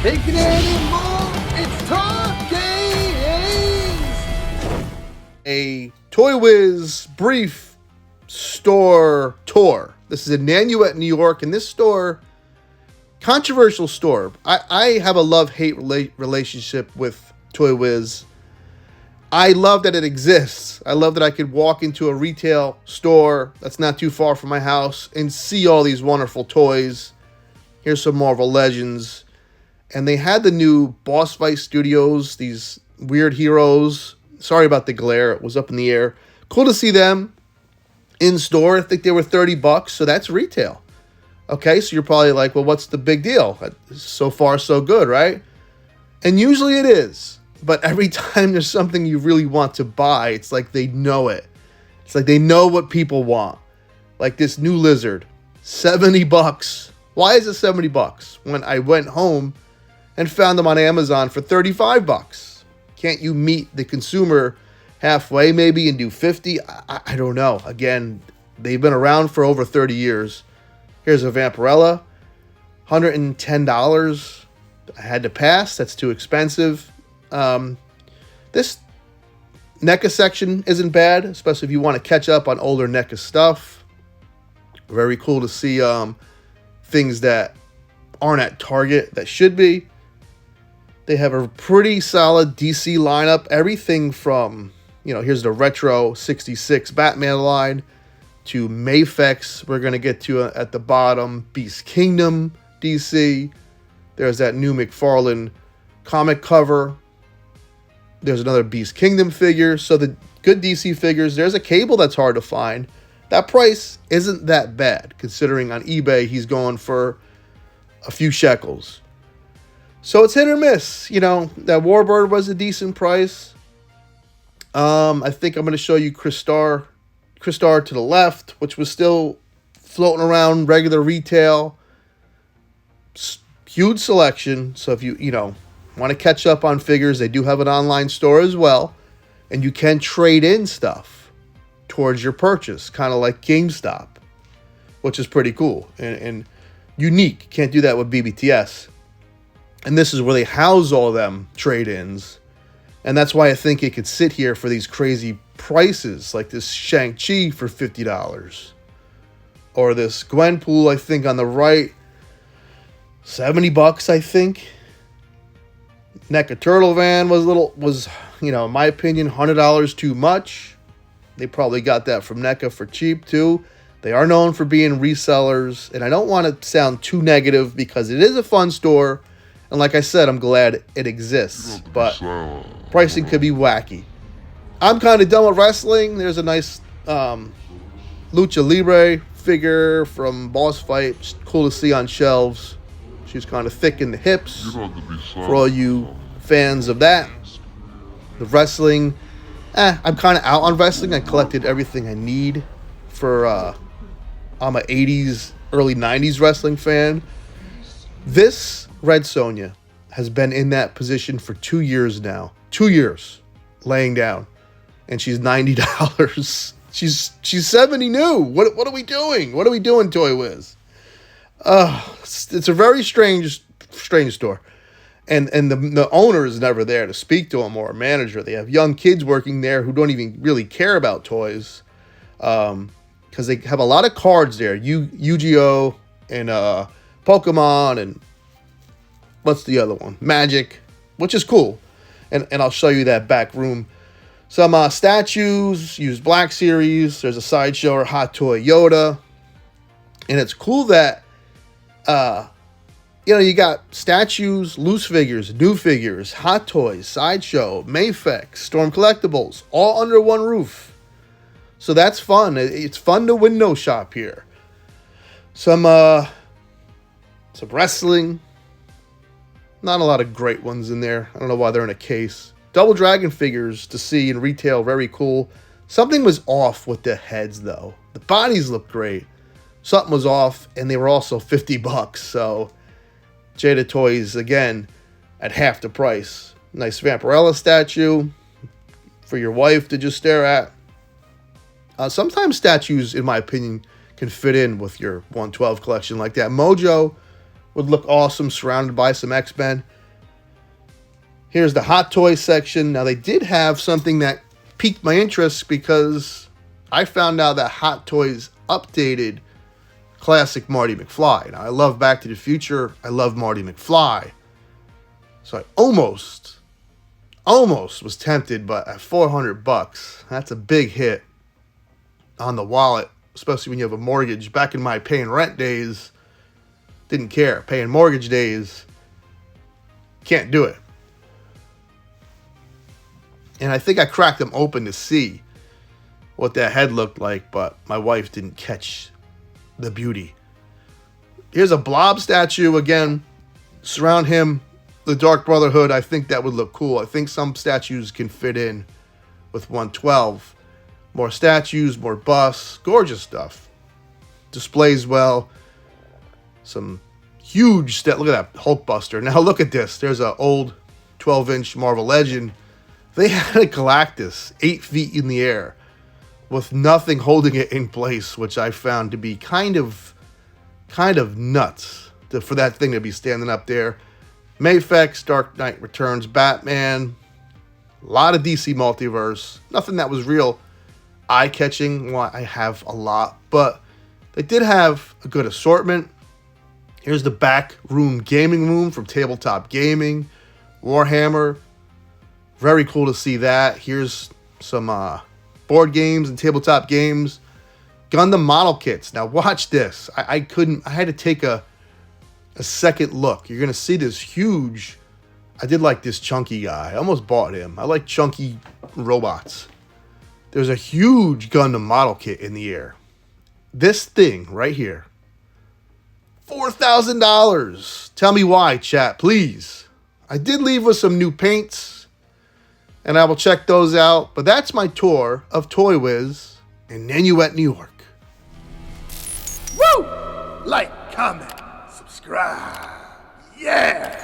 Taking it anymore, it's talking. A Toy Wiz brief store tour. This is in Nanuet, New York, and this store, controversial store. I have a love-hate relationship with Toy Wiz. I love that it exists. I love that I could walk into a retail store that's not too far from my house and see all these wonderful toys. Here's some Marvel Legends. And they had the new Boss Fight Studios, these weird heroes. Sorry about the glare. It was up in the air. Cool to see them in store. I think they were $30, so that's retail. Okay, so you're probably like, well, what's the big deal? So far, so good, right? And usually it is. But every time there's something you really want to buy, it's like they know it. It's like they know what people want. Like this new lizard, $70. Why is it $70? When I went home and found them on Amazon for $35. Can't you meet the consumer halfway maybe and do 50? I don't know. Again, they've been around for over 30 years. Here's a Vampirella, $110. I had to pass. That's too expensive. This NECA section isn't bad, especially if you want to catch up on older NECA stuff. Very cool to see things that aren't at Target that should be. They have a pretty solid DC lineup. Everything from, here's the retro 66 Batman line to Mafex. We're going to get to at the bottom. Beast Kingdom DC. There's that new McFarlane comic cover. There's another Beast Kingdom figure. So the good DC figures. There's a Cable that's hard to find. That price isn't that bad, considering on eBay he's going for a few shekels. So it's hit or miss. That Warbird was a decent price. I think I'm going to show you Crystar to the left, which was still floating around regular retail. Huge selection. So if you want to catch up on figures, they do have an online store as well. And you can trade in stuff towards your purchase, kind of like GameStop, which is pretty cool and unique. Can't do that with BBTS. And this is where they house all them trade-ins. And that's why I think it could sit here for these crazy prices, like this Shang-Chi for $50. Or this Gwenpool, I think, on the right, $70, I think. NECA Turtle Van was in my opinion, $100 too much. They probably got that from NECA for cheap, too. They are known for being resellers. And I don't want to sound too negative because it is a fun store. And like I said, I'm glad it exists, but pricing could be wacky. I'm kind of done with wrestling. There's a nice Lucha Libre figure from Boss Fight. It's cool to see on shelves. She's kind of thick in the hips for all you fans of that. The wrestling, I'm kind of out on wrestling. I collected everything I need for, I'm an 80s, early 90s wrestling fan. This Red Sonja has been in that position for 2 years now. 2 years laying down. And she's $90. She's 70 new. What are we doing? What are we doing, Toy Wiz? It's a very strange store. And the owner is never there to speak to him or a manager. They have young kids working there who don't even really care about toys. Because they have a lot of cards there. Yu-Gi-Oh! And Pokemon and what's the other one? Magic, which is cool. And I'll show you that back room. Some statues, use Black Series. There's a Sideshow or Hot Toy Yoda. And it's cool that, you got statues, loose figures, new figures, Hot Toys, Sideshow, Mafex, Storm Collectibles, all under one roof. So that's fun. It's fun to window shop here. Some wrestling. Not a lot of great ones in there. I don't know why they're in a case. Double Dragon figures to see in retail, very cool. Something was off with the heads, though. The bodies looked great. Something was off, and they were also $50. So, Jada Toys, again, at half the price. Nice Vampirella statue for your wife to just stare at. Sometimes statues, in my opinion, can fit in with your 112 collection like that. Mojo would look awesome surrounded by some X-Men. Here's the Hot Toys section. Now, they did have something that piqued my interest because I found out that Hot Toys updated classic Marty McFly. Now, I love Back to the Future. I love Marty McFly. So I almost was tempted, but at $400, that's a big hit on the wallet, especially when you have a mortgage. Back in my paying rent days, didn't care. Paying mortgage days, can't do it. And I think I cracked them open to see what that head looked like, but my wife didn't catch the beauty. Here's a Blob statue again. Surround him, the Dark Brotherhood. I think that would look cool. I think some statues can fit in with 112. More statues, more busts, gorgeous stuff. Displays well. Some huge look at that Hulkbuster. Now look at this. There's an old 12-inch Marvel Legend. They had a Galactus 8 feet in the air with nothing holding it in place, which I found to be kind of nuts for that thing to be standing up there. Mafex, Dark Knight Returns, Batman, a lot of DC Multiverse. Nothing that was real eye-catching. Well, I have a lot, but they did have a good assortment. Here's the back room gaming room from Tabletop Gaming, Warhammer. Very cool to see that. Here's some board games and tabletop games. Gundam model kits. Now watch this. I had to take a second look. You're going to see this huge. I did like this chunky guy. I almost bought him. I like chunky robots. There's a huge Gundam model kit in the air. This thing right here. $4,000. Tell me why, chat, please. I did leave with some new paints, and I will check those out. But that's my tour of Toy Wiz in Nanuet, New York. Woo! Like, comment, subscribe. Yeah!